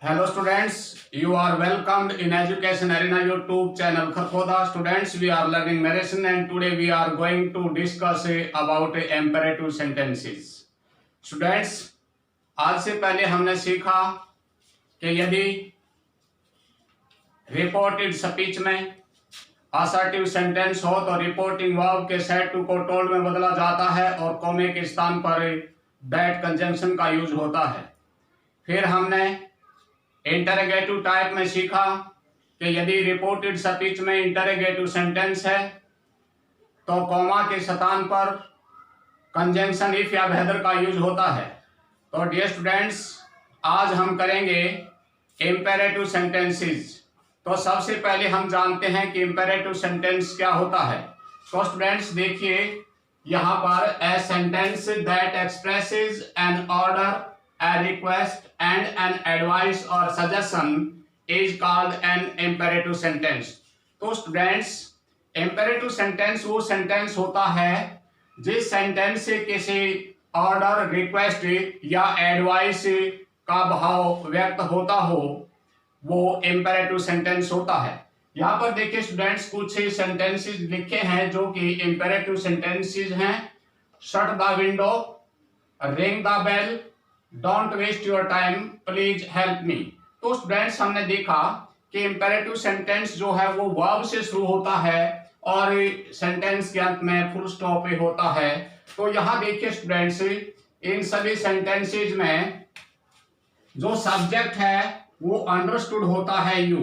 Hello students, you are welcomed in Education Arena YouTube channel Kharkhoda. Students, we are learning narration and today we are going to discuss about imperative sentences. Students, आज से पहले हमने सीखा कि यदि reported speech में assertive sentence हो तो रिपोर्टिंग वर्ब के सेड टू को टोल्ड में बदला जाता है और कॉमे के स्थान पर दैट कंजंक्शन का यूज होता है। फिर हमने इंटरोगेटिव टाइप में सीखा कि यदि रिपोर्टेड स्पीच में इंटरोगेटिव सेंटेंस है तो कॉमा के स्थान पर कंजंक्शन इफ या वेदर का यूज होता है। तो डियर स्टूडेंट्स, आज हम करेंगे इंपेरेटिव सेंटेंसेस। तो सबसे पहले हम जानते हैं कि इंपेरेटिव सेंटेंस क्या होता है। तो स्टूडेंट्स देखिए, यहाँ पर a sentence that expresses an order, a request and an advice or suggestion is called an imperative sentence। तो स्टूडेंट्स, imperative sentence वो सेंटेंस होता है जिस सेंटेंस से किसी ऑर्डर, रिक्वेस्ट या एडवाइस का भाव व्यक्त होता हो, वो imperative सेंटेंस होता है। यहाँ पर देखिए स्टूडेंट्स, कुछ सेंटेंसेस लिखे हैं जो कि imperative सेंटेंसेस हैं। Shut the window, ring the bell, don't waste your time, please help me. तो स्टूडेंट्स, हमने देखा कि इंपेरेटिव सेंटेंस जो है वो वर्ब से शुरू होता है और सेंटेंस के अंत में फुल स्टॉप पे होता है। तो यहाँ देखिए स्टूडेंट्स, इन सभी सेंटेंसेज में जो सब्जेक्ट है वो अंडरस्टूड होता है यू।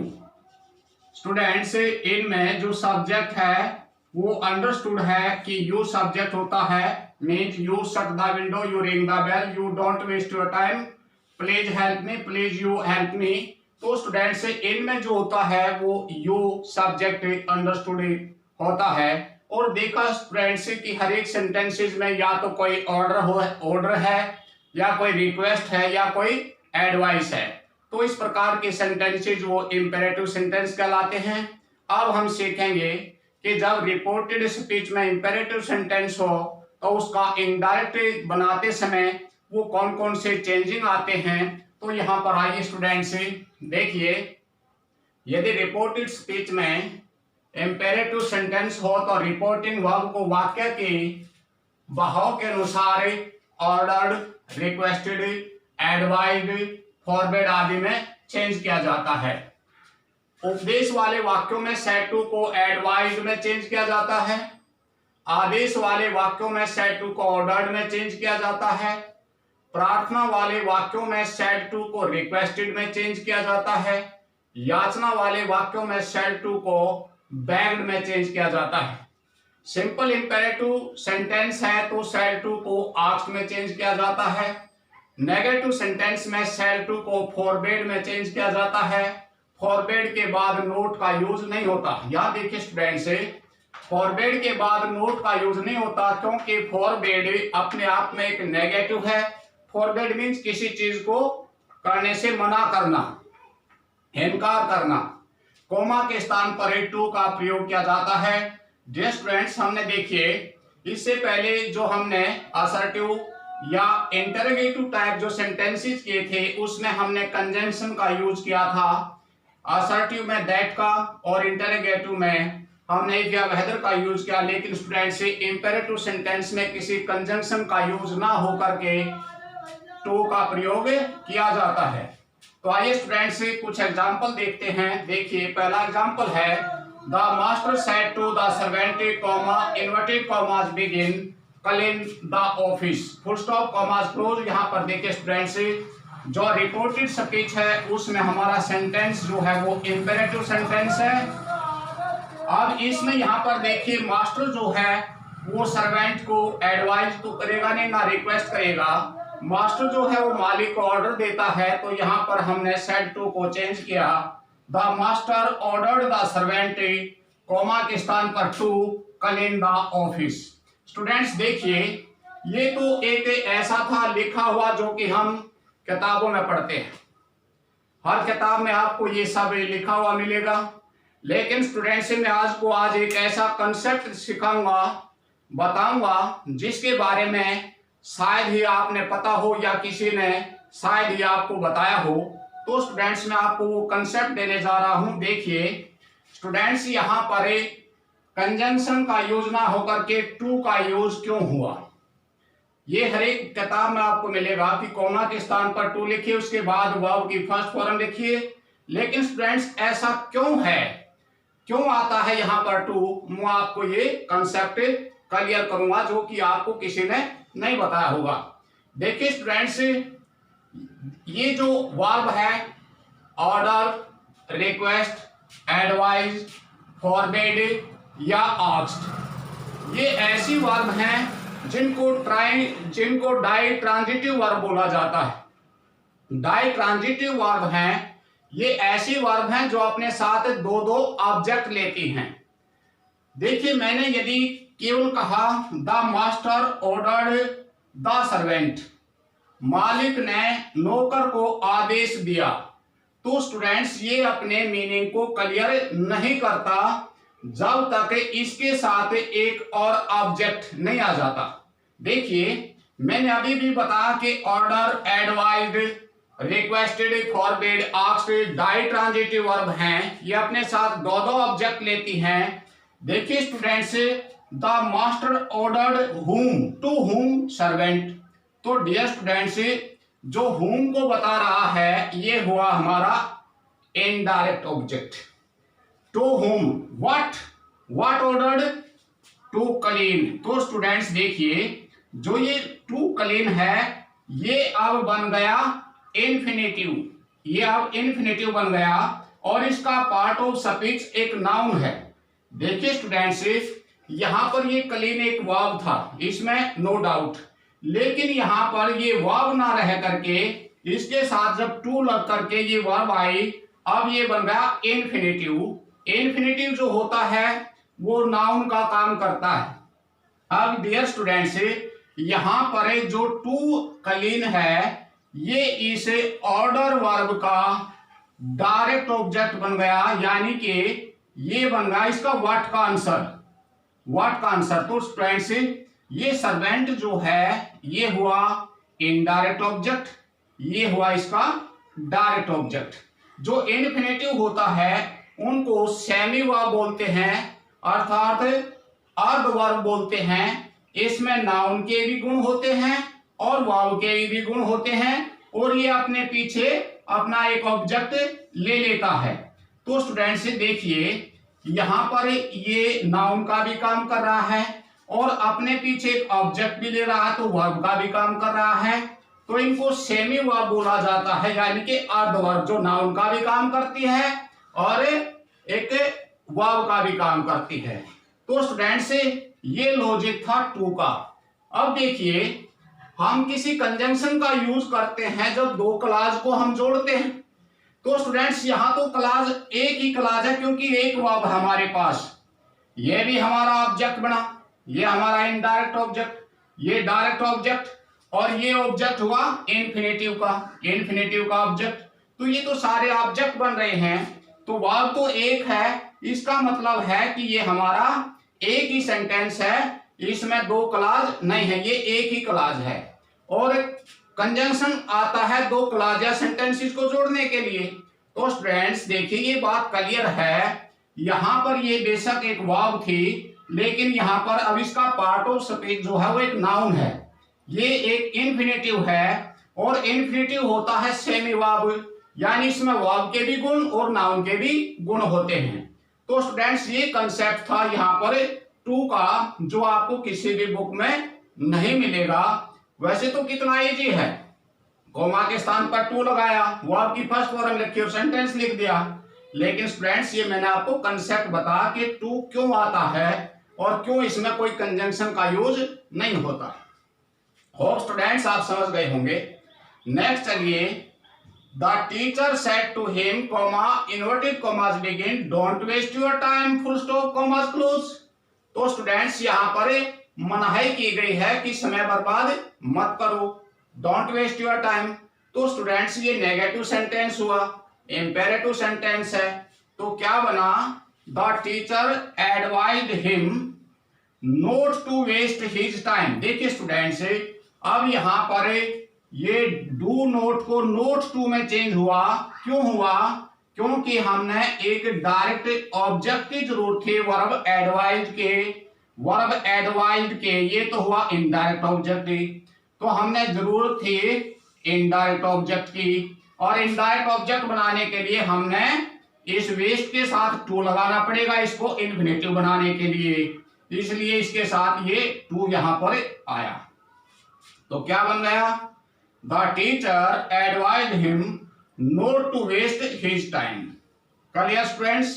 स्टूडेंट्स, इनमें जो सब्जेक्ट है वो अंडरस्टूड है कि यू सब्जेक्ट होता है। Means you shut the window, you ring the bell, you don't waste your time, please help me, please you help me. तो स्टूडेंट्स, इनमें जो होता है वो यू सब्जेक्ट अंडरस्टूड होता है। और देखा स्टूडेंट्स कि हर एक सेंटेंसेस में या तो कोई ऑर्डर है या कोई रिक्वेस्ट है या कोई एडवाइस है। तो इस प्रकार के सेंटेंसेस वो इंपेरेटिव सेंटेंस कहलाते हैं। अब हम सीखेंगे कि जब रिपोर्टेड स्पीच में इंपेरेटिव सेंटेंस हो तो उसका इनडायरेक्ट बनाते समय वो कौन कौन से चेंजिंग आते हैं। तो यहाँ पर आइए स्टूडेंट्स देखिए, यदि रिपोर्टेड स्पीच में इंपेरेटिव सेंटेंस हो तो रिपोर्टिंग वर्ब को वाक्य के बहाव के अनुसार ऑर्डर्ड, रिक्वेस्टेड, एडवाइज्ड, फॉरवर्ड आदि में चेंज किया जाता है। उपदेश वाले वाक्यों में सेड टू को एडवाइज्ड में चेंज किया जाता है। आदेश वाले वाक्यों में सेड टू को ऑर्डर्ड में चेंज किया जाता है। प्रार्थना वाले वाक्यों में सेड टू को रिक्वेस्टेड में चेंज किया जाता है। याचना वाले वाक्यों में सेड टू को बेग्ड में चेंज किया जाता है। सिंपल इंपेरेटिव सेंटेंस है तो सेड टू को आस्क्ड में चेंज किया जाता है। नेगेटिव सेंटेंस में सेड टू को फॉरवर्ड में चेंज किया जाता है। फॉरवर्ड के बाद नोट का यूज नहीं होता। यहाँ देखिए स्टूडेंट्स, फॉरवर्ड के बाद नोट का यूज नहीं होता क्योंकि फॉरवर्ड अपने आप में एक नेगेटिव है। फॉरवर्ड मीन्स किसी चीज को करने से मना करना, इनकार करना। कोमा के स्थान पर टू का प्रयोग किया जाता है। डियर स्टूडेंट्स, हमने देखिए इससे पहले जो हमने असर्टिव या इंटरोगेटिव टाइप जो सेंटेंसेस किए थे उसमें हमने कंजंक्शन का यूज किया था। असर्टिव में दैट का और इंटरोगेटिव में हमने इफ या वेदर का यूज किया। लेकिन स्टूडेंट्स, इंपेरेटिव सेंटेंस में किसी कंजंक्शन का यूज ना होकर के टू का प्रयोग किया जाता है। तो आइए स्टूडेंट्स कुछ एग्जांपल देखते हैं। देखिए, पहला एग्जांपल है the master said to the servant, comma, inverted commas begin, clean the office, full stop, commas close. यहाँ पर देखिए स्टूडेंट्स, जो रिपोर्टेड स्पीच है उसमें हमारा सेंटेंस जो है वो इंपेरेटिव सेंटेंस है। अब इसमें यहाँ पर देखिए मास्टर जो है वो सर्वेंट को एडवाइस तो करेगा नहीं, ना रिक्वेस्ट करेगा। मास्टर जो है वो मालिक को ऑर्डर देता है। तो यहाँ पर हमने सेड टू को चेंज किया। The master ordered the servant, comma के स्थान पर to, clean the office. Students देखिए, ये तो एक ऐसा था लिखा हुआ जो कि हम किताबों में पढ़ते हैं। हर किताब में आपको ये सब लिखा हुआ मिलेगा। लेकिन स्टूडेंट्स, मैं आज एक ऐसा कंसेप्ट सिखाऊंगा, बताऊंगा जिसके बारे में शायद ही आपने पता हो या किसी ने शायद ही आपको बताया हो। तो स्टूडेंट्स मैं आपको वो कंसेप्ट देने जा रहा हूं। देखिए स्टूडेंट्स, यहां पर कंजंक्शन का यूज ना होकर के टू का यूज क्यों हुआ, ये हर एक किताब में आपको मिलेगा कि कॉमा के स्थान पर टू लिखिए, उसके बाद वर्ब की फर्स्ट फॉर्म लिखिए। लेकिन स्टूडेंट्स ऐसा क्यों है, क्यों आता है यहाँ पर टू, मैं आपको ये कंसेप्ट क्लियर करूंगा जो कि आपको किसी ने नहीं बताया होगा। देखिए स्टूडेंट्स, ये जो वर्ब है ऑर्डर, रिक्वेस्ट, एडवाइज, फॉरबिड या आस्क्ड, ये ऐसी वर्ब हैं जिनको डाई ट्रांजिटिव वर्ब बोला जाता है। डाई ट्रांजिटिव वर्ब हैं, ये ऐसी वर्ब हैं जो अपने साथ दो दो ऑब्जेक्ट लेती हैं। देखिए मैंने यदि केवल कहा the master ordered the servant, मालिक ने नौकर को आदेश दिया, तो स्टूडेंट्स ये अपने मीनिंग को क्लियर नहीं करता जब तक इसके साथ एक और ऑब्जेक्ट नहीं आ जाता। देखिए मैंने अभी भी बताया कि order, advised, requested, forbid, asked ditransitive verb हैं, ये अपने साथ दो दो ऑब्जेक्ट लेती हैं। देखिए students, the master ordered whom, to whom servant, तो डियर स्टूडेंट्स जो हुम को बता रहा है ये हुआ हमारा indirect object. To whom what ordered, to clean, तो स्टूडेंट्स देखिए जो ये टू क्लीन है ये अब बन गया इन्फिनेटिव, ये अब इन्फिनेटिव बन गया और इसका पार्ट ऑफ स्पीच एक नाउन है। देखिए स्टूडेंट्स, यहां पर ये क्लीन एक वर्ब था, इसमें नो डाउट, लेकिन यहां पर ये वर्ब ना रह करके इसके साथ जब टू लग करके ये वर्ब आई, अब ये बन गया इन्फिनेटिव। इन्फिनेटिव जो होता है वो नाउन का काम करता है। अब डियर स्टूडेंट्स, यहां पर जो टू क्लीन है ये इस ऑर्डर वर्ब का डायरेक्ट ऑब्जेक्ट बन गया, यानी कि ये बन गया इसका व्हाट का आंसर। तो स्टूडेंट्स ये सर्वेंट जो है ये हुआ इनडायरेक्ट ऑब्जेक्ट, ये हुआ इसका डायरेक्ट ऑब्जेक्ट। जो इन्फिनेटिव होता है उनको सेमी वर्ब बोलते हैं, अर्थात अर्ध वर्ब बोलते हैं। इसमें नाउन के भी गुण होते हैं और वर्ब के भी गुण होते हैं और ये अपने पीछे अपना एक ऑब्जेक्ट ले लेता है। तो स्टूडेंट्स देखिए यहां पर ये नाउन का भी काम कर रहा है और अपने पीछे एक ऑब्जेक्ट भी ले रहा है, तो वर्ब का भी काम कर रहा है, तो इनको सेमी वर्ब बोला जाता है, यानी कि अर्ध वर्ब जो नाउन का भी काम करती है और एक वर्ब का भी काम करती है। तो स्टूडेंट्स ये लॉजिक था टू का। अब देखिए हम किसी कंजंक्शन का यूज करते हैं जब दो क्लॉज को हम जोड़ते हैं, तो स्टूडेंट्स यहां तो क्लॉज एक ही क्लॉज है क्योंकि एक वर्ब है हमारे पास, ये भी हमारा ऑब्जेक्ट बना, ये हमारा इनडायरेक्ट ऑब्जेक्ट, ये डायरेक्ट ऑब्जेक्ट और ये ऑब्जेक्ट हुआ इन्फिनेटिव का ऑब्जेक्ट। तो ये तो सारे ऑब्जेक्ट बन रहे हैं, तो वर्ब तो एक है, इसका मतलब है कि ये हमारा एक ही सेंटेंस है, इसमें दो क्लॉज नहीं है, ये एक ही क्लॉज है। और कंजंक्शन आता है दो क्लॉज या सेंटेंसेस को जोड़ने के लिए। तो स्टूडेंट्स देखिए ये बात क्लियर है, यहां पर ये बेशक एक वर्ब थी लेकिन यहां पर अब इसका पार्ट ऑफ स्पीच जो है वो एक नाउन है, ये एक इन्फिनेटिव है और इन्फिनेटिव होता है सेमी वर्ब, यानी इसमें वर्ब के भी गुण और नाउन के भी गुण होते हैं। तो स्टूडेंट्स ये कंसेप्ट था यहाँ पर टू का, जो आपको किसी भी बुक में नहीं मिलेगा। वैसे तो कितना इजी है, कॉमा के स्थान पर टू लगाया, वर्ब की फर्स्ट फॉर्म लिखी और सेंटेंस लिख दिया, लेकिन स्टूडेंट्स ये मैंने आपको कंसेप्ट बताया कि टू क्यों आता है और क्यों इसमें कोई कंजंक्शन का यूज नहीं होता। होप स्टूडेंट्स आप समझ गए होंगे। नेक्स्ट चलिए, the teacher said to him, comma inverted commas begin, don't waste your time, full stop commas close. तो स्टूडेंट्स यहाँ पर मनाही की गई है कि समय बर्बाद मत करो, डोंट वेस्ट योर टाइम। तो स्टूडेंट्स ये नेगेटिव सेंटेंस हुआ, इंपेरेटिव सेंटेंस है, तो क्या बना, the teacher advised him not to waste his time. देखिए स्टूडेंट्स अब यहां पर ये डू नोट को नोट टू में चेंज हुआ। क्यों हुआ? क्योंकि हमने एक डायरेक्ट ऑब्जेक्ट की जरूरत थी वर्ब एडवाइज्ड के, ये तो हुआ इनडायरेक्ट ऑब्जेक्ट, तो हमने जरूरत थी इनडायरेक्ट ऑब्जेक्ट की, और इनडायरेक्ट ऑब्जेक्ट बनाने के लिए हमने इस वेस्ट के साथ टू लगाना पड़ेगा इसको इन्फिनेटिव बनाने के लिए, इसलिए इसके साथ ये टू यहां पर आया। तो क्या बन गया? The teacher advised him not to waste his time. Clear students?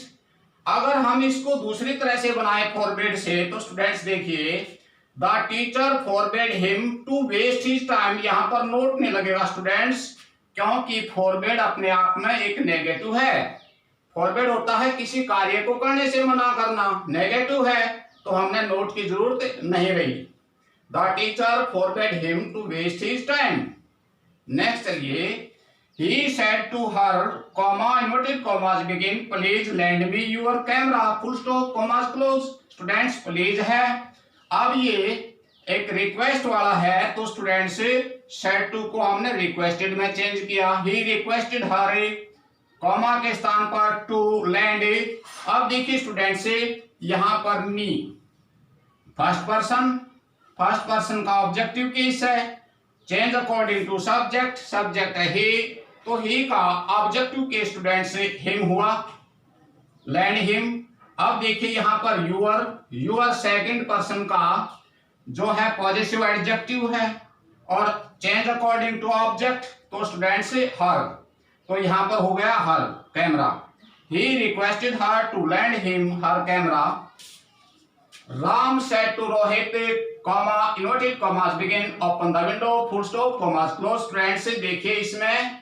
अगर हम इसको दूसरी तरह से बनाए फॉरबेड से, तो स्टूडेंट्स देखिए, the teacher forbade him to waste his time, यहां पर नोट नहीं लगेगा स्टूडेंट्स, क्योंकि फॉरबेड अपने आप में एक नेगेटिव है। फॉरबेड होता है किसी कार्य को करने से मना करना, नेगेटिव है, तो हमने नोट की जरूरत नहीं रही। The teacher forbade him to waste his time. Next चलिए, he said to her, comma, inverted commas begin, please lend me your camera, full stop, commas close। Students please है, अब ये एक रिक्वेस्ट वाला है, तो स्टूडेंट्स said to को हमने रिक्वेस्टेड में चेंज किया। he requested her, कॉमा के स्थान पर टू लैंड। अब देखिए स्टूडेंट्स यहां पर मी फर्स्ट पर्सन का ऑब्जेक्टिव केस है, change according to subject, subject है ही, तो ही का ऑब्जेक्टिव के स्टूडेंट्स हिम हुआ, लैंड हिम। अब देखिए यहां पर यूअर सेकंड पर्सन का जो है पॉजिटिव एडजेक्टिव है, और चेंज अकॉर्डिंग टू ऑब्जेक्ट, तो स्टूडेंट्स हर, तो यहां पर हो गया her camera. He requested her to lend him her camera. Ram said to Rohit, comma, inverted commas begin, open the window, full stop, commas close. Friends देखिए इसमें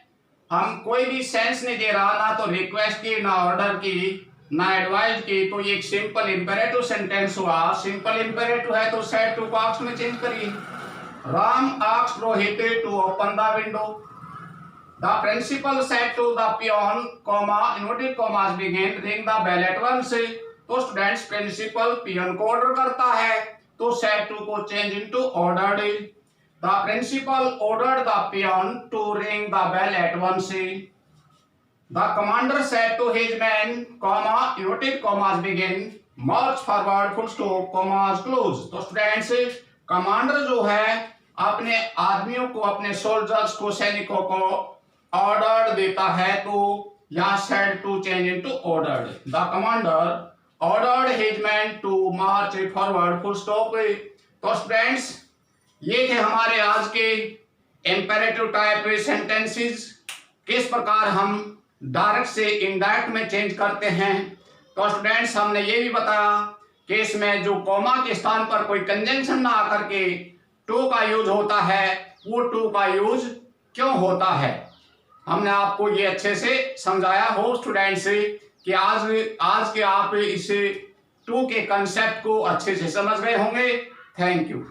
हम कोई भी सेंस नहीं दे रहा, ना तो रिक्वेस्ट की, ना ऑर्डर की, ना एडवाइस की, तो ये एक सिंपल इंपेरेटिव सेंटेंस हुआ। सिंपल इंपेरेटिव है तो सेड टू को आस्क्ड में चेंज करिए। Ram asked Rohit to open the window. The principal said to the peon, comma, inverted commas begin, ring the bell at once. तो स्टूडेंट्स प्रिंसिपल पियोन को order करता है, तो सेड टू को change into ordered. The principal ordered the peon to ring the bell at once. The commander said to his men, comma, inverted commas begin, march forward, full stop, commas close। तो students commander जो है अपने आदमियों को, अपने soldiers को, सैनिकों को ऑर्डर देता है, तो यहाँ said to change into ordered। The commander ordered his men to march forward, full stop। तो स्टूडेंट्स ये थे हमारे आज के इंपेरेटिव टाइप सेंटेंसेस, किस प्रकार हम डायरेक्ट से इनडायरेक्ट में चेंज करते हैं। तो स्टूडेंट्स हमने ये भी बताया कि इसमें जो कॉमा के स्थान पर कोई कंजंक्शन ना आकर के टू का यूज होता है, वो टू का यूज क्यों होता है, हमने आपको ये अच्छे से समझाया हो स्टूडेंट्स कि आज के आप इस टू के कंसेप्ट को अच्छे से समझ गए होंगे। Thank you.